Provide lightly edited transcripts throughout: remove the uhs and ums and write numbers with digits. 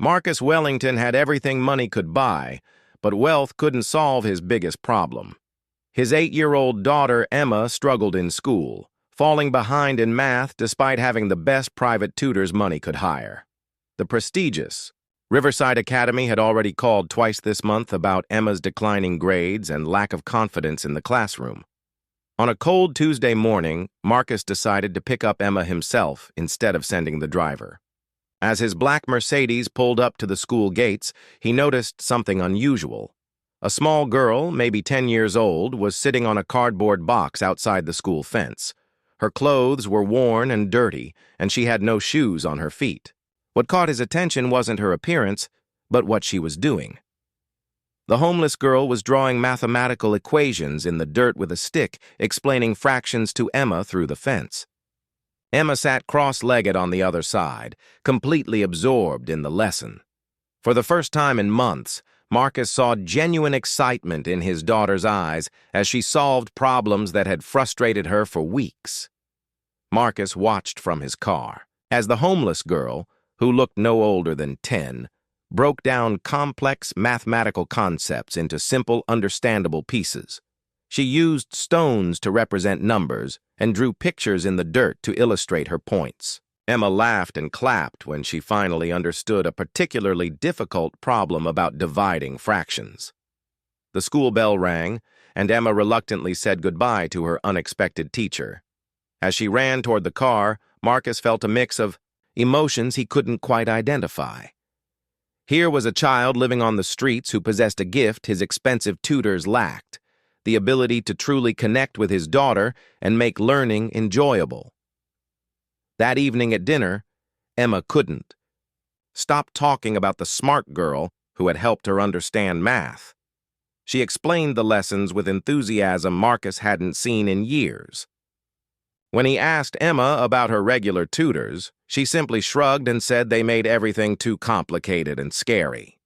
Marcus Wellington had everything money could buy, but wealth couldn't solve his biggest problem. His 8-year-old daughter, Emma, struggled in school, falling behind in math despite having the best private tutors money could hire. The prestigious Riverside Academy had already called twice this month about Emma's declining grades and lack of confidence in the classroom. On a cold Tuesday morning, Marcus decided to pick up Emma himself instead of sending the driver. As his black Mercedes pulled up to the school gates, he noticed something unusual. A small girl, maybe 10 years old, was sitting on a cardboard box outside the school fence. Her clothes were worn and dirty, and she had no shoes on her feet. What caught his attention wasn't her appearance, but what she was doing. The homeless girl was drawing mathematical equations in the dirt with a stick, explaining fractions to Emma through the fence. Emma sat cross-legged on the other side, completely absorbed in the lesson. For the first time in months, Marcus saw genuine excitement in his daughter's eyes as she solved problems that had frustrated her for weeks. Marcus watched from his car as the homeless girl, who looked no older than 10, broke down complex mathematical concepts into simple, understandable pieces. She used stones to represent numbers and drew pictures in the dirt to illustrate her points. Emma laughed and clapped when she finally understood a particularly difficult problem about dividing fractions. The school bell rang, and Emma reluctantly said goodbye to her unexpected teacher. As she ran toward the car, Marcus felt a mix of emotions he couldn't quite identify. Here was a child living on the streets who possessed a gift his expensive tutors lacked: the ability to truly connect with his daughter and make learning enjoyable. That evening at dinner, Emma couldn't stop talking about the smart girl who had helped her understand math. She explained the lessons with enthusiasm Marcus hadn't seen in years. When he asked Emma about her regular tutors, she simply shrugged and said they made everything too complicated and scary.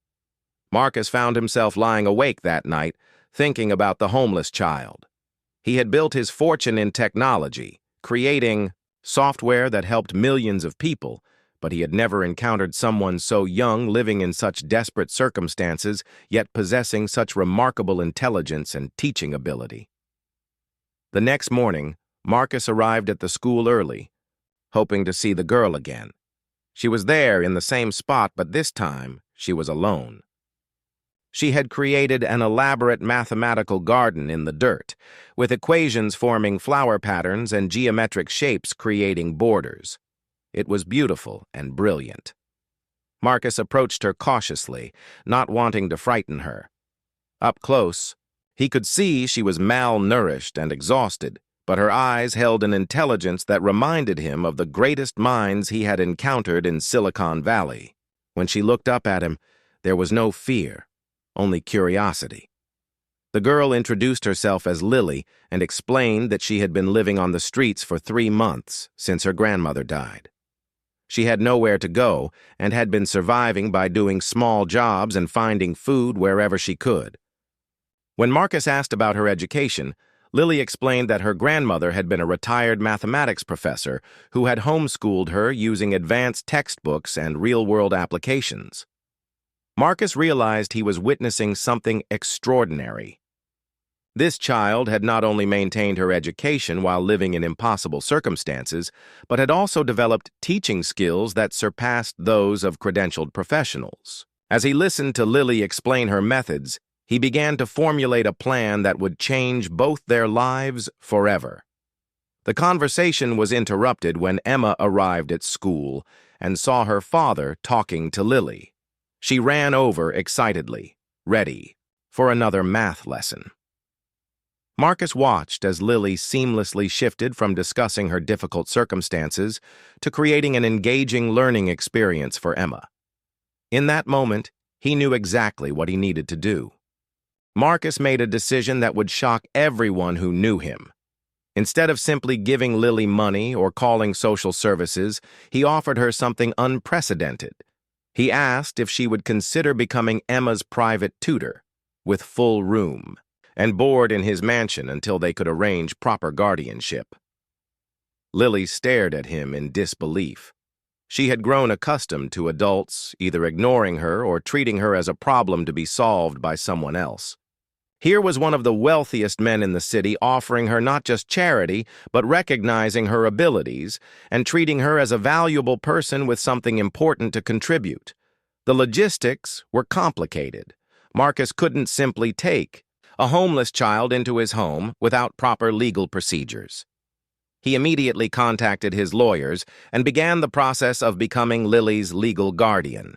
Marcus found himself lying awake that night, thinking about the homeless child. He had built his fortune in technology, creating software that helped millions of people, but he had never encountered someone so young, living in such desperate circumstances, yet possessing such remarkable intelligence and teaching ability. The next morning, Marcus arrived at the school early, hoping to see the girl again. She was there in the same spot, but this time she was alone. She had created an elaborate mathematical garden in the dirt, with equations forming flower patterns and geometric shapes creating borders. It was beautiful and brilliant. Marcus approached her cautiously, not wanting to frighten her. Up close, he could see she was malnourished and exhausted, but her eyes held an intelligence that reminded him of the greatest minds he had encountered in Silicon Valley. When she looked up at him, there was no fear, only curiosity. The girl introduced herself as Lily and explained that she had been living on the streets for 3 months since her grandmother died. She had nowhere to go and had been surviving by doing small jobs and finding food wherever she could. When Marcus asked about her education, Lily explained that her grandmother had been a retired mathematics professor who had homeschooled her using advanced textbooks and real-world applications. Marcus realized he was witnessing something extraordinary. This child had not only maintained her education while living in impossible circumstances, but had also developed teaching skills that surpassed those of credentialed professionals. As he listened to Lily explain her methods, he began to formulate a plan that would change both their lives forever. The conversation was interrupted when Emma arrived at school and saw her father talking to Lily. She ran over excitedly, ready for another math lesson. Marcus watched as Lily seamlessly shifted from discussing her difficult circumstances to creating an engaging learning experience for Emma. In that moment, he knew exactly what he needed to do. Marcus made a decision that would shock everyone who knew him. Instead of simply giving Lily money or calling social services, he offered her something unprecedented. He asked if she would consider becoming Emma's private tutor, with full room, and board in his mansion until they could arrange proper guardianship. Lily stared at him in disbelief. She had grown accustomed to adults either ignoring her or treating her as a problem to be solved by someone else. Here was one of the wealthiest men in the city offering her not just charity, but recognizing her abilities and treating her as a valuable person with something important to contribute. The logistics were complicated. Marcus couldn't simply take a homeless child into his home without proper legal procedures. He immediately contacted his lawyers and began the process of becoming Lily's legal guardian.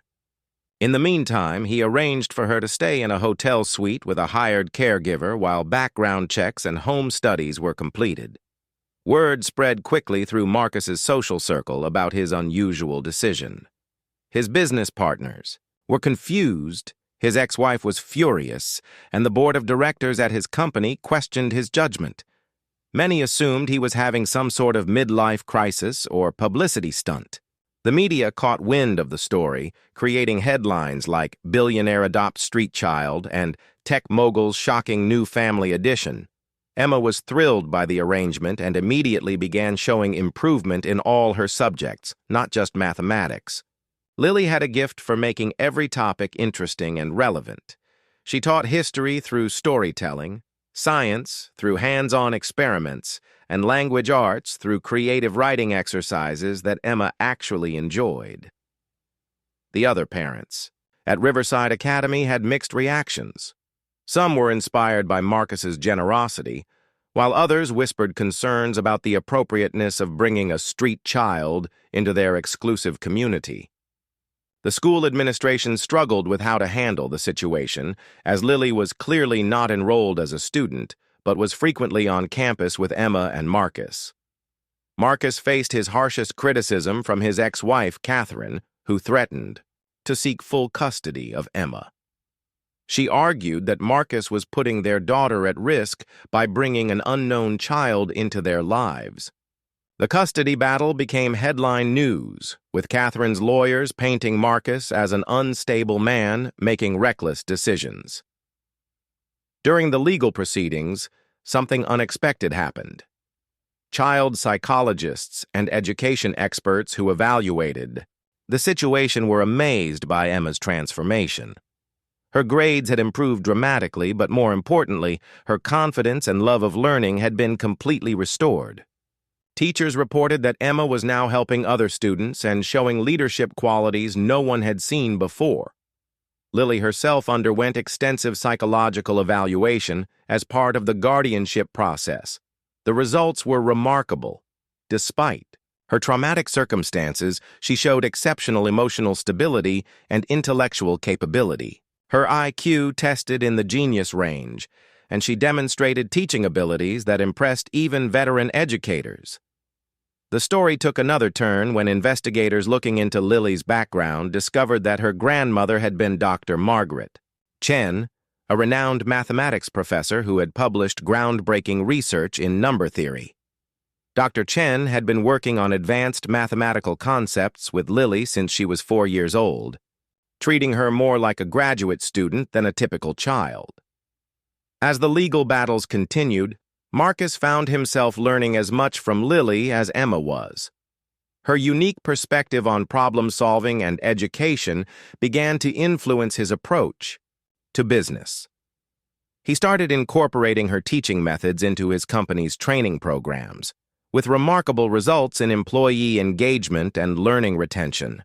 In the meantime, he arranged for her to stay in a hotel suite with a hired caregiver while background checks and home studies were completed. Word spread quickly through Marcus's social circle about his unusual decision. His business partners were confused, his ex-wife was furious, and the board of directors at his company questioned his judgment. Many assumed he was having some sort of midlife crisis or publicity stunt. The media caught wind of the story, creating headlines like "Billionaire Adopts Street Child" and "Tech Mogul's Shocking New Family Addition." Emma was thrilled by the arrangement and immediately began showing improvement in all her subjects, not just mathematics. Lily had a gift for making every topic interesting and relevant. She taught history through storytelling, science through hands-on experiments, and language arts through creative writing exercises that Emma actually enjoyed. The other parents at Riverside Academy had mixed reactions. Some were inspired by Marcus's generosity, while others whispered concerns about the appropriateness of bringing a street child into their exclusive community. The school administration struggled with how to handle the situation, as Lily was clearly not enrolled as a student, but was frequently on campus with Emma and Marcus. Marcus faced his harshest criticism from his ex-wife, Catherine, who threatened to seek full custody of Emma. She argued that Marcus was putting their daughter at risk by bringing an unknown child into their lives. The custody battle became headline news, with Catherine's lawyers painting Marcus as an unstable man making reckless decisions. During the legal proceedings, something unexpected happened. Child psychologists and education experts who evaluated the situation were amazed by Emma's transformation. Her grades had improved dramatically, but more importantly, her confidence and love of learning had been completely restored. Teachers reported that Emma was now helping other students and showing leadership qualities no one had seen before. Lily herself underwent extensive psychological evaluation as part of the guardianship process. The results were remarkable. Despite her traumatic circumstances, she showed exceptional emotional stability and intellectual capability. Her IQ tested in the genius range, and she demonstrated teaching abilities that impressed even veteran educators. The story took another turn when investigators looking into Lily's background discovered that her grandmother had been Dr. Margaret Chen, a renowned mathematics professor who had published groundbreaking research in number theory. Dr. Chen had been working on advanced mathematical concepts with Lily since she was 4 years old, treating her more like a graduate student than a typical child. As the legal battles continued, Marcus found himself learning as much from Lily as Emma was. Her unique perspective on problem-solving and education began to influence his approach to business. He started incorporating her teaching methods into his company's training programs, with remarkable results in employee engagement and learning retention.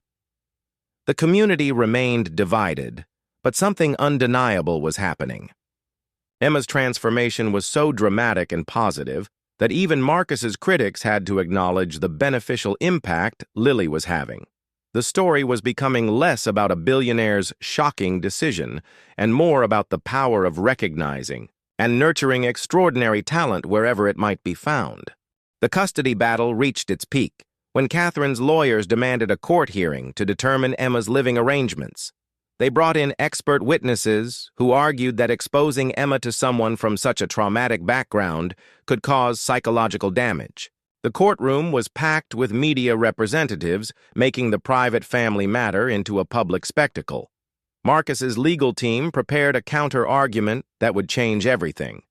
The community remained divided, but something undeniable was happening. Emma's transformation was so dramatic and positive that even Marcus's critics had to acknowledge the beneficial impact Lily was having. The story was becoming less about a billionaire's shocking decision and more about the power of recognizing and nurturing extraordinary talent wherever it might be found. The custody battle reached its peak when Catherine's lawyers demanded a court hearing to determine Emma's living arrangements. They brought in expert witnesses who argued that exposing Emma to someone from such a traumatic background could cause psychological damage. The courtroom was packed with media representatives, making the private family matter into a public spectacle. Marcus's legal team prepared a counter-argument that would change everything.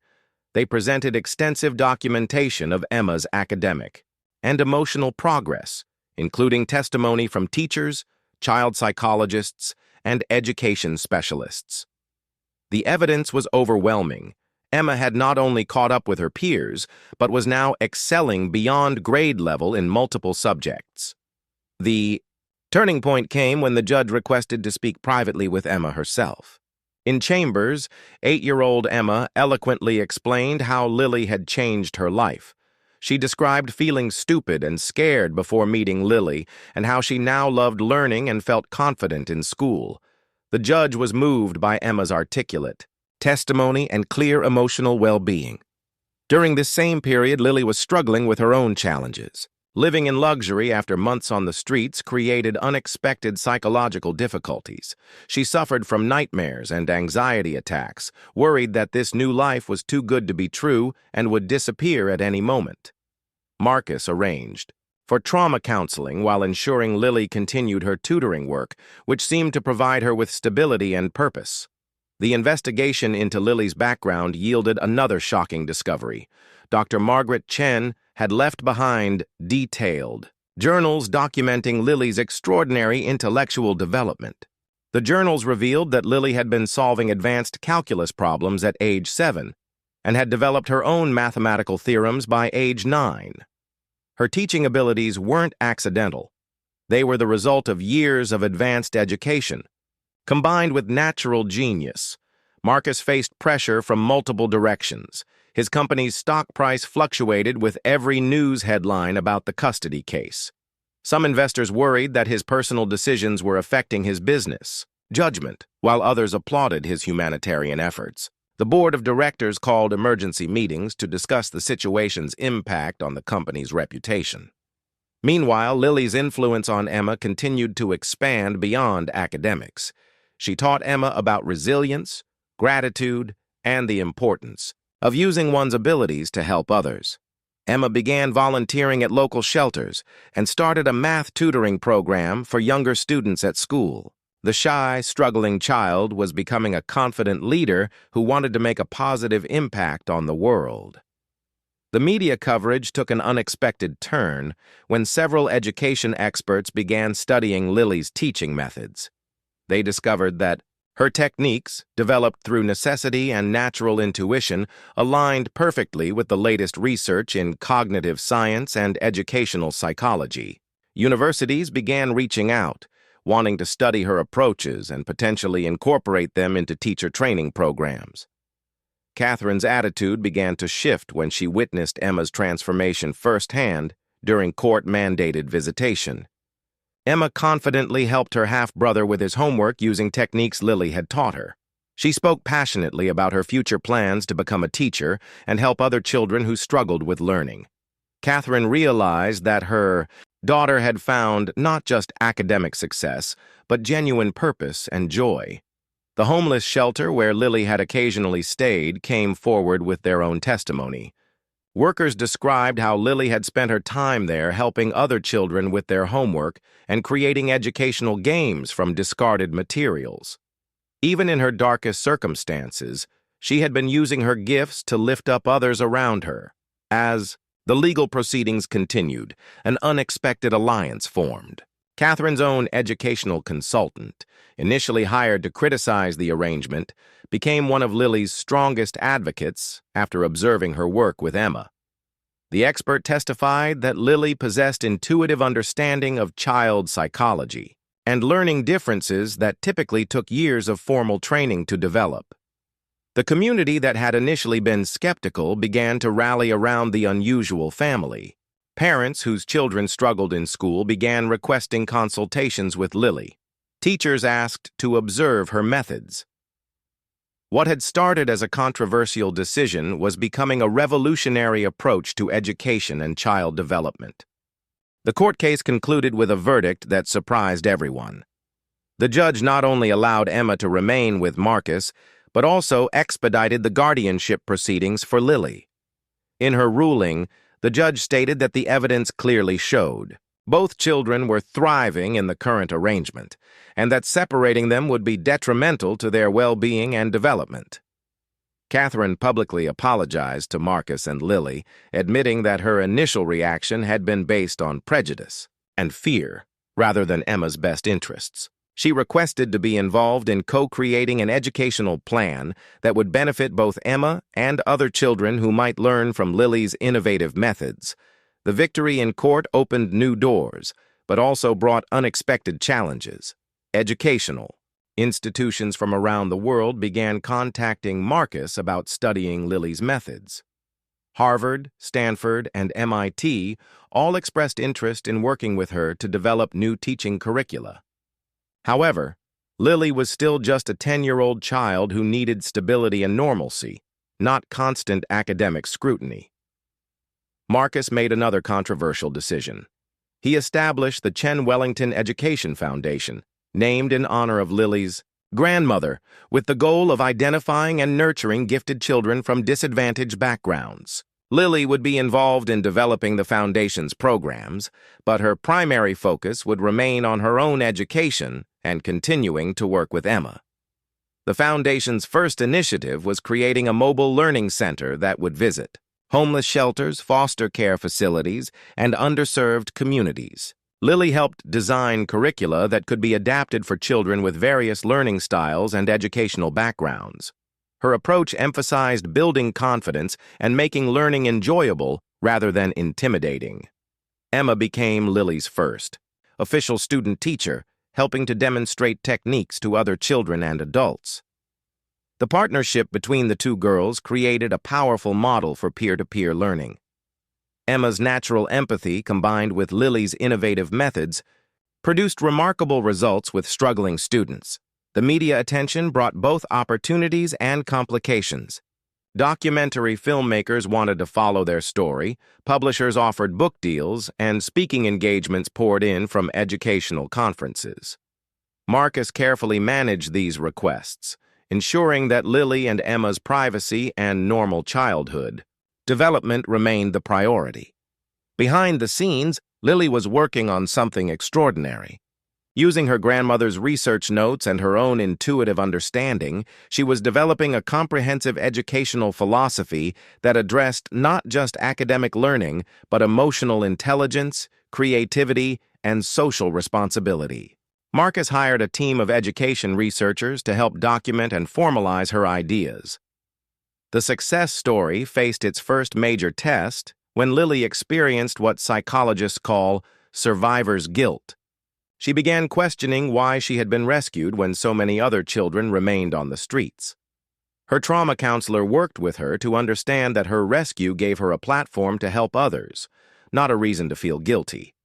They presented extensive documentation of Emma's academic and emotional progress, including testimony from teachers, child psychologists, and education specialists. The evidence was overwhelming. Emma had not only caught up with her peers, but was now excelling beyond grade level in multiple subjects. The turning point came when the judge requested to speak privately with Emma herself. In chambers, 8-year-old Emma eloquently explained how Lily had changed her life. She described feeling stupid and scared before meeting Lily, and how she now loved learning and felt confident in school. The judge was moved by Emma's articulate testimony and clear emotional well-being. During this same period, Lily was struggling with her own challenges. Living in luxury after months on the streets created unexpected psychological difficulties. She suffered from nightmares and anxiety attacks, worried that this new life was too good to be true and would disappear at any moment. Marcus arranged for trauma counseling while ensuring Lily continued her tutoring work, which seemed to provide her with stability and purpose. The investigation into Lily's background yielded another shocking discovery. Dr. Margaret Chen had left behind detailed journals documenting Lily's extraordinary intellectual development. The journals revealed that Lily had been solving advanced calculus problems at age 7 and had developed her own mathematical theorems by age 9. Her teaching abilities weren't accidental. They were the result of years of advanced education. Combined with natural genius, Marcus faced pressure from multiple directions. His company's stock price fluctuated with every news headline about the custody case. Some investors worried that his personal decisions were affecting his business judgment, while others applauded his humanitarian efforts. The board of directors called emergency meetings to discuss the situation's impact on the company's reputation. Meanwhile, Lily's influence on Emma continued to expand beyond academics. She taught Emma about resilience, gratitude, and the importance of using one's abilities to help others. Emma began volunteering at local shelters and started a math tutoring program for younger students at school. The shy, struggling child was becoming a confident leader who wanted to make a positive impact on the world. The media coverage took an unexpected turn when several education experts began studying Lily's teaching methods. They discovered that her techniques, developed through necessity and natural intuition, aligned perfectly with the latest research in cognitive science and educational psychology. Universities began reaching out, wanting to study her approaches and potentially incorporate them into teacher training programs. Catherine's attitude began to shift when she witnessed Emma's transformation firsthand during court-mandated visitation. Emma confidently helped her half-brother with his homework using techniques Lily had taught her. She spoke passionately about her future plans to become a teacher and help other children who struggled with learning. Catherine realized that her daughter had found not just academic success, but genuine purpose and joy. The homeless shelter where Lily had occasionally stayed came forward with their own testimony. Workers described how Lily had spent her time there helping other children with their homework and creating educational games from discarded materials. Even in her darkest circumstances, she had been using her gifts to lift up others around her. As the legal proceedings continued, an unexpected alliance formed. Catherine's own educational consultant, initially hired to criticize the arrangement, became one of Lily's strongest advocates after observing her work with Emma. The expert testified that Lily possessed intuitive understanding of child psychology and learning differences that typically took years of formal training to develop. The community that had initially been skeptical began to rally around the unusual family. Parents whose children struggled in school began requesting consultations with Lily. Teachers asked to observe her methods. What had started as a controversial decision was becoming a revolutionary approach to education and child development. The court case concluded with a verdict that surprised everyone. The judge not only allowed Emma to remain with Marcus, but also expedited the guardianship proceedings for Lily. In her ruling, the judge stated that the evidence clearly showed both children were thriving in the current arrangement, and that separating them would be detrimental to their well-being and development. Catherine publicly apologized to Marcus and Lily, admitting that her initial reaction had been based on prejudice. and fear, rather than Emma's best interests. She requested to be involved in co-creating an educational plan that would benefit both Emma and other children who might learn from Lily's innovative methods. The victory in court opened new doors, but also brought unexpected challenges. Educational. Institutions from around the world began contacting Marcus about studying Lily's methods. Harvard, Stanford, and MIT all expressed interest in working with her to develop new teaching curricula. However, Lily was still just a 10-year-old child who needed stability and normalcy, not constant academic scrutiny. Marcus made another controversial decision. He established the Chen Wellington Education Foundation, named in honor of Lily's grandmother, with the goal of identifying and nurturing gifted children from disadvantaged backgrounds. Lily would be involved in developing the foundation's programs, but her primary focus would remain on her own education and continuing to work with Emma. The foundation's first initiative was creating a mobile learning center that would visit homeless shelters, foster care facilities, and underserved communities. Lily helped design curricula that could be adapted for children with various learning styles and educational backgrounds. Her approach emphasized building confidence and making learning enjoyable rather than intimidating. Emma became Lily's first official student teacher, helping to demonstrate techniques to other children and adults. The partnership between the two girls created a powerful model for peer-to-peer learning. Emma's natural empathy, combined with Lily's innovative methods, produced remarkable results with struggling students. The media attention brought both opportunities and complications. Documentary filmmakers wanted to follow their story, publishers offered book deals, and speaking engagements poured in from educational conferences. Marcus carefully managed these requests, ensuring that Lily and Emma's privacy and normal childhood development remained the priority. Behind the scenes, Lily was working on something extraordinary. Using her grandmother's research notes and her own intuitive understanding, she was developing a comprehensive educational philosophy that addressed not just academic learning, but emotional intelligence, creativity, and social responsibility. Marcus hired a team of education researchers to help document and formalize her ideas. The success story faced its first major test when Lily experienced what psychologists call survivor's guilt. She began questioning why she had been rescued when so many other children remained on the streets. Her trauma counselor worked with her to understand that her rescue gave her a platform to help others, not a reason to feel guilty.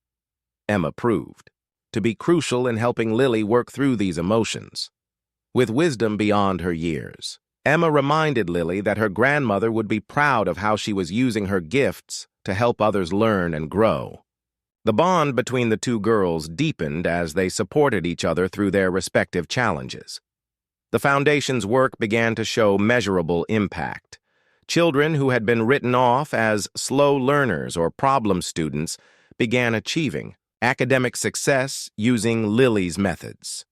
Emma proved to be crucial in helping Lily work through these emotions. With wisdom beyond her years, Emma reminded Lily that her grandmother would be proud of how she was using her gifts to help others learn and grow. The bond between the two girls deepened as they supported each other through their respective challenges. The foundation's work began to show measurable impact. Children who had been written off as slow learners or problem students began achieving academic success using Lily's methods.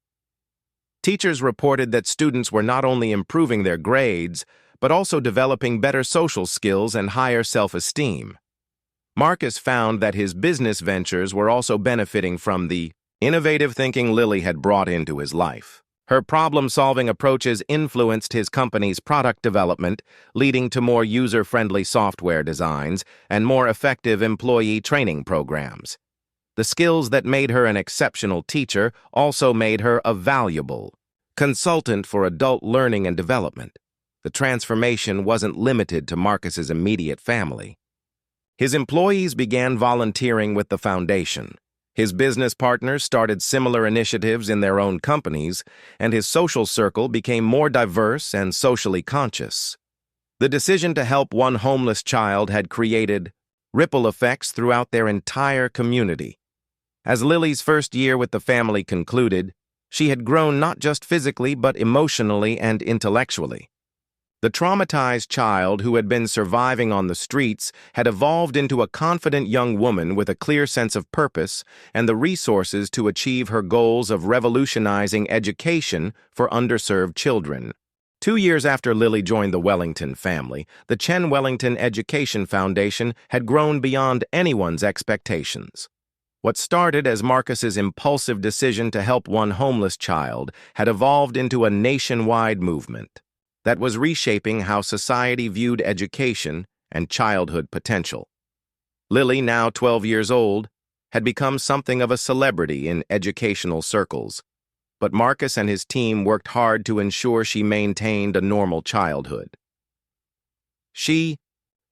Teachers reported that students were not only improving their grades, but also developing better social skills and higher self-esteem. Marcus found that his business ventures were also benefiting from the innovative thinking Lily had brought into his life. Her problem-solving approaches influenced his company's product development, leading to more user-friendly software designs and more effective employee training programs. The skills that made her an exceptional teacher also made her a valuable consultant for adult learning and development. The transformation wasn't limited to Marcus's immediate family. His employees began volunteering with the foundation. His business partners started similar initiatives in their own companies, and his social circle became more diverse and socially conscious. The decision to help one homeless child had created ripple effects throughout their entire community. As Lily's first year with the family concluded, she had grown not just physically but emotionally and intellectually. The traumatized child who had been surviving on the streets had evolved into a confident young woman with a clear sense of purpose and the resources to achieve her goals of revolutionizing education for underserved children. 2 years after Lily joined the Wellington family, the Chen Wellington Education Foundation had grown beyond anyone's expectations. What started as Marcus's impulsive decision to help one homeless child had evolved into a nationwide movement that was reshaping how society viewed education and childhood potential. Lily, now 12 years old, had become something of a celebrity in educational circles, but Marcus and his team worked hard to ensure she maintained a normal childhood. She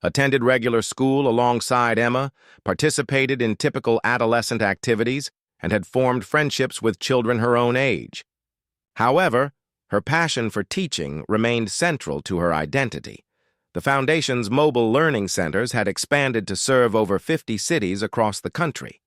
attended regular school alongside Emma, participated in typical adolescent activities, and had formed friendships with children her own age. However, her passion for teaching remained central to her identity. The Foundation's mobile learning centers had expanded to serve over 50 cities across the country.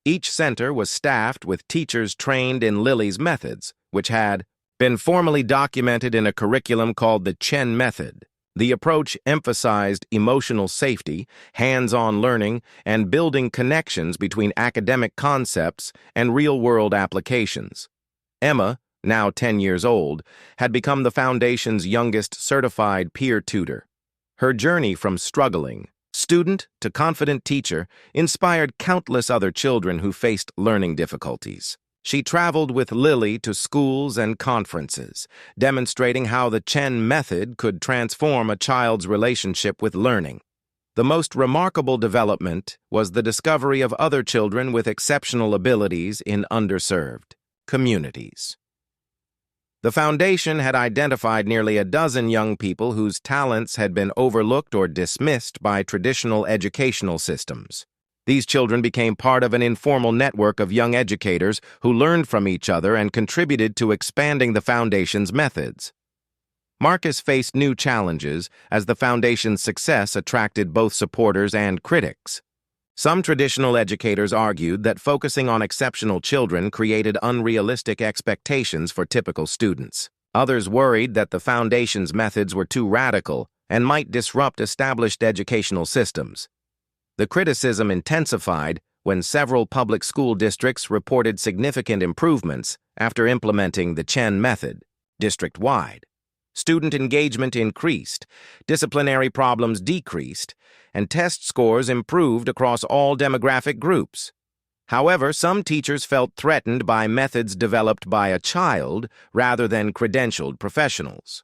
Each center was staffed with teachers trained in Lily's methods, which had been formally documented in a curriculum called the Chen Method. The approach emphasized emotional safety, hands-on learning, and building connections between academic concepts and real-world applications. Emma, now 10 years old, had become the Foundation's youngest certified peer tutor. Her journey from struggling student to confident teacher inspired countless other children who faced learning difficulties. She traveled with Lily to schools and conferences, demonstrating how the Chen Method could transform a child's relationship with learning. The most remarkable development was the discovery of other children with exceptional abilities in underserved communities. The Foundation had identified nearly a dozen young people whose talents had been overlooked or dismissed by traditional educational systems. These children became part of an informal network of young educators who learned from each other and contributed to expanding the Foundation's methods. Marcus faced new challenges as the Foundation's success attracted both supporters and critics. Some traditional educators argued that focusing on exceptional children created unrealistic expectations for typical students. Others worried that the Foundation's methods were too radical and might disrupt established educational systems. The criticism intensified when several public school districts reported significant improvements after implementing the Chen Method, district-wide. Student engagement increased, disciplinary problems decreased, and test scores improved across all demographic groups. However, some teachers felt threatened by methods developed by a child rather than credentialed professionals.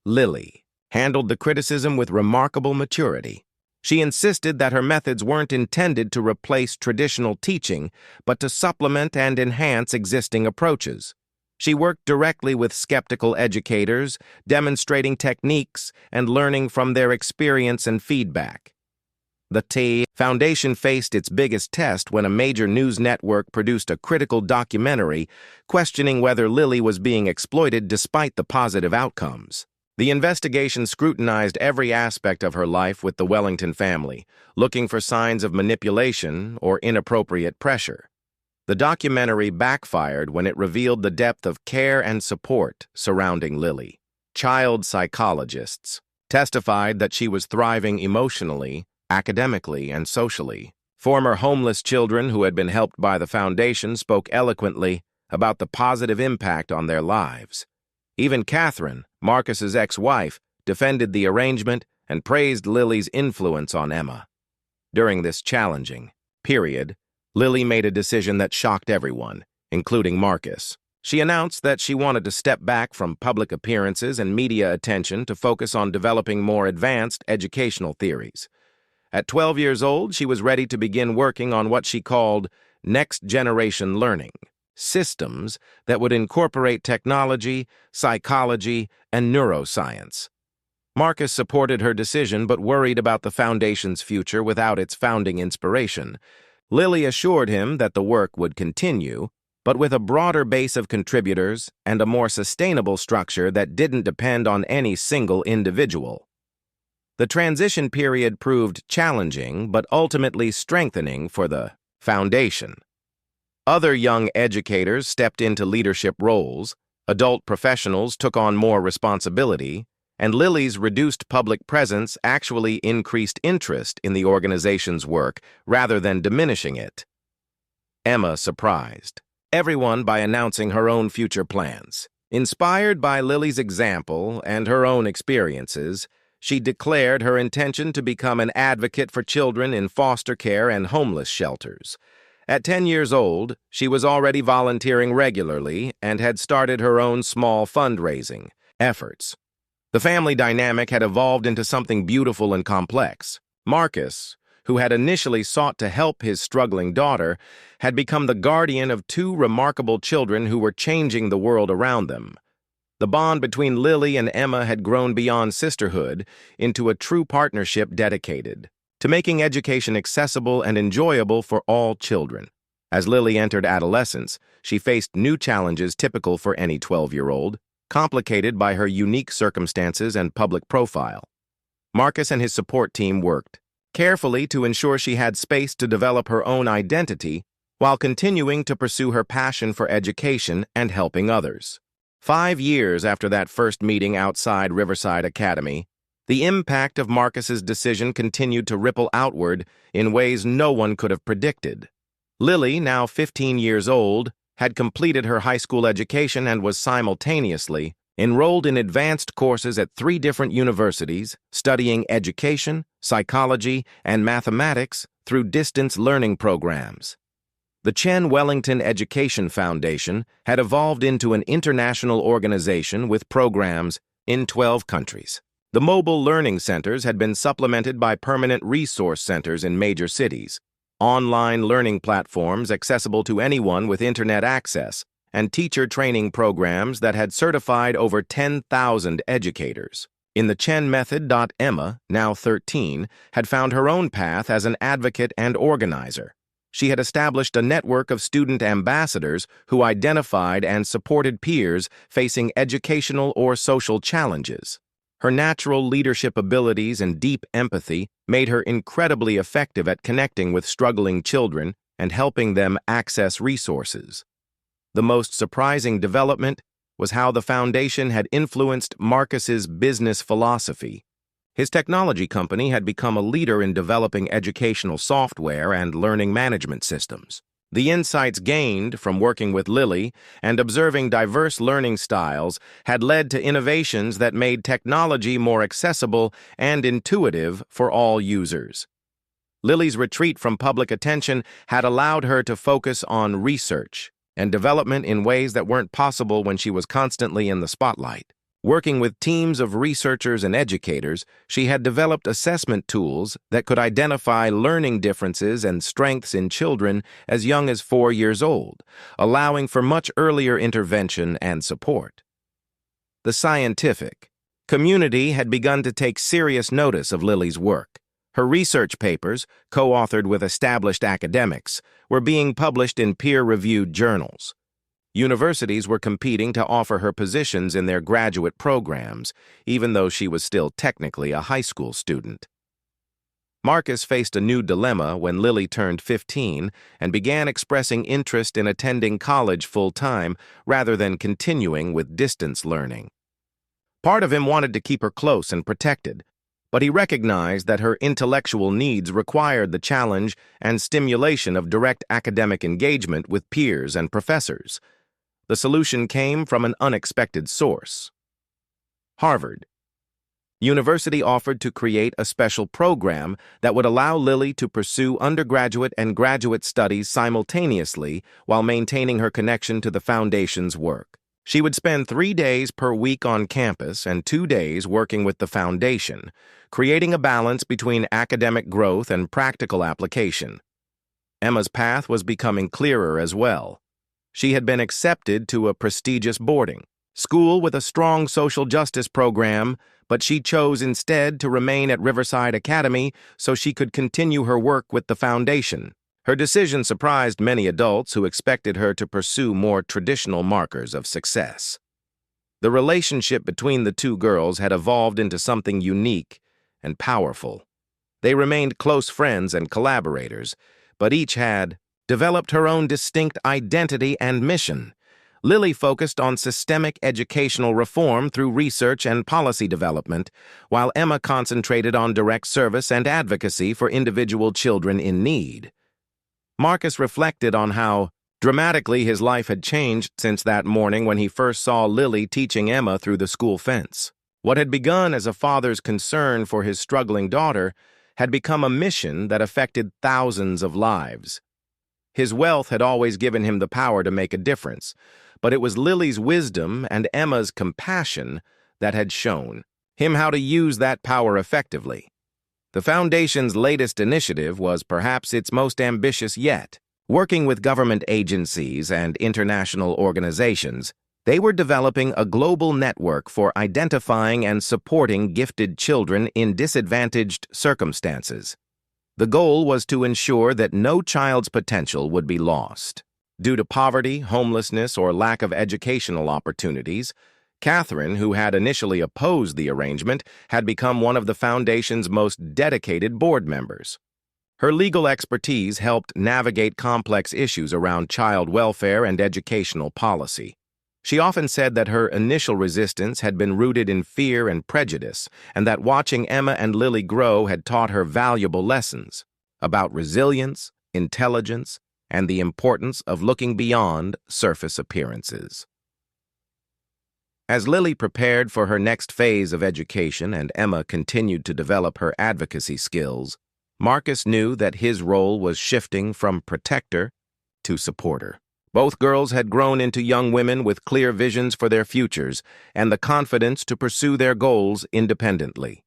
Lily handled the criticism with remarkable maturity. She insisted that her methods weren't intended to replace traditional teaching, but to supplement and enhance existing approaches. She worked directly with skeptical educators, demonstrating techniques and learning from their experience and feedback. The Foundation faced its biggest test when a major news network produced a critical documentary questioning whether Lily was being exploited despite the positive outcomes. The investigation scrutinized every aspect of her life with the Wellington family, looking for signs of manipulation or inappropriate pressure. The documentary backfired when it revealed the depth of care and support surrounding Lily. Child psychologists testified that she was thriving emotionally, academically, and socially. Former homeless children who had been helped by the Foundation spoke eloquently about the positive impact on their lives. Even Catherine, Marcus's ex-wife, defended the arrangement and praised Lily's influence on Emma. During this challenging period, Lily made a decision that shocked everyone, including Marcus. She announced that she wanted to step back from public appearances and media attention to focus on developing more advanced educational theories. At 12 years old, she was ready to begin working on what she called next-generation learning, systems that would incorporate technology, psychology, and neuroscience. Marcus supported her decision but worried about the Foundation's future without its founding inspiration. Lily assured him that the work would continue, but with a broader base of contributors and a more sustainable structure that didn't depend on any single individual. The transition period proved challenging but ultimately strengthening for the Foundation. Other young educators stepped into leadership roles, adult professionals took on more responsibility, and Lily's reduced public presence actually increased interest in the organization's work rather than diminishing it. Emma surprised everyone by announcing her own future plans. Inspired by Lily's example and her own experiences, she declared her intention to become an advocate for children in foster care and homeless shelters. At 10 years old, she was already volunteering regularly and had started her own small fundraising efforts. The family dynamic had evolved into something beautiful and complex. Marcus, who had initially sought to help his struggling daughter, had become the guardian of two remarkable children who were changing the world around them. The bond between Lily and Emma had grown beyond sisterhood into a true partnership dedicated to making education accessible and enjoyable for all children. As Lily entered adolescence, she faced new challenges typical for any 12-year-old, complicated by her unique circumstances and public profile. Marcus and his support team worked carefully to ensure she had space to develop her own identity while continuing to pursue her passion for education and helping others. 5 years after that first meeting outside Riverside Academy, the impact of Marcus's decision continued to ripple outward in ways no one could have predicted. Lily, now 15 years old, had completed her high school education and was simultaneously enrolled in advanced courses at 3 different universities, studying education, psychology, and mathematics through distance learning programs. The Chen Wellington Education Foundation had evolved into an international organization with programs in 12 countries. The mobile learning centers had been supplemented by permanent resource centers in major cities, online learning platforms accessible to anyone with internet access, and teacher training programs that had certified over 10,000 educators. In the Chen method, Emma, now 13, had found her own path as an advocate and organizer. She had established a network of student ambassadors who identified and supported peers facing educational or social challenges. Her natural leadership abilities and deep empathy made her incredibly effective at connecting with struggling children and helping them access resources. The most surprising development was how the foundation had influenced Marcus's business philosophy. His technology company had become a leader in developing educational software and learning management systems. The insights gained from working with Lily and observing diverse learning styles had led to innovations that made technology more accessible and intuitive for all users. Lily's retreat from public attention had allowed her to focus on research and development in ways that weren't possible when she was constantly in the spotlight. Working with teams of researchers and educators, she had developed assessment tools that could identify learning differences and strengths in children as young as 4 years old, allowing for much earlier intervention and support. The scientific community had begun to take serious notice of Lily's work. Her research papers, co-authored with established academics, were being published in peer-reviewed journals. Universities were competing to offer her positions in their graduate programs, even though she was still technically a high school student. Marcus faced a new dilemma when Lily turned 15 and began expressing interest in attending college full-time rather than continuing with distance learning. Part of him wanted to keep her close and protected, but he recognized that her intellectual needs required the challenge and stimulation of direct academic engagement with peers and professors. The solution came from an unexpected source. Harvard University offered to create a special program that would allow Lily to pursue undergraduate and graduate studies simultaneously while maintaining her connection to the foundation's work. She would spend 3 days per week on campus and 2 days working with the foundation, creating a balance between academic growth and practical application. Emma's path was becoming clearer as well. She had been accepted to a prestigious boarding school with a strong social justice program, but she chose instead to remain at Riverside Academy so she could continue her work with the foundation. Her decision surprised many adults who expected her to pursue more traditional markers of success. The relationship between the two girls had evolved into something unique and powerful. They remained close friends and collaborators, but each had developed her own distinct identity and mission. Lily focused on systemic educational reform through research and policy development, while Emma concentrated on direct service and advocacy for individual children in need. Marcus reflected on how dramatically his life had changed since that morning when he first saw Lily teaching Emma through the school fence. What had begun as a father's concern for his struggling daughter had become a mission that affected thousands of lives. His wealth had always given him the power to make a difference, but it was Lily's wisdom and Emma's compassion that had shown him how to use that power effectively. The Foundation's latest initiative was perhaps its most ambitious yet. Working with government agencies and international organizations, they were developing a global network for identifying and supporting gifted children in disadvantaged circumstances. The goal was to ensure that no child's potential would be lost. Due to poverty, homelessness, or lack of educational opportunities, Catherine, who had initially opposed the arrangement, had become one of the Foundation's most dedicated board members. Her legal expertise helped navigate complex issues around child welfare and educational policy. She often said that her initial resistance had been rooted in fear and prejudice, and that watching Emma and Lily grow had taught her valuable lessons about resilience, intelligence, and the importance of looking beyond surface appearances. As Lily prepared for her next phase of education and Emma continued to develop her advocacy skills, Marcus knew that his role was shifting from protector to supporter. Both girls had grown into young women with clear visions for their futures and the confidence to pursue their goals independently.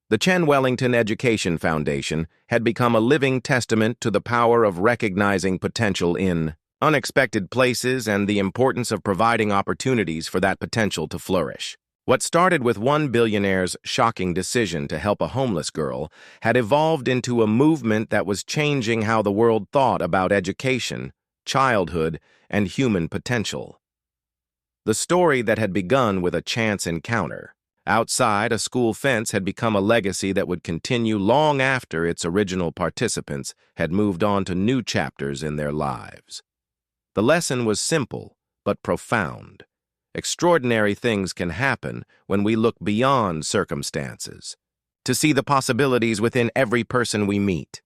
The Chen Wellington Education Foundation had become a living testament to the power of recognizing potential in unexpected places and the importance of providing opportunities for that potential to flourish. What started with one billionaire's shocking decision to help a homeless girl had evolved into a movement that was changing how the world thought about education, childhood, and human potential. The story that had begun with a chance encounter outside a school fence had become a legacy that would continue long after its original participants had moved on to new chapters in their lives. The lesson was simple but profound. Extraordinary things can happen when we look beyond circumstances, to see the possibilities within every person we meet.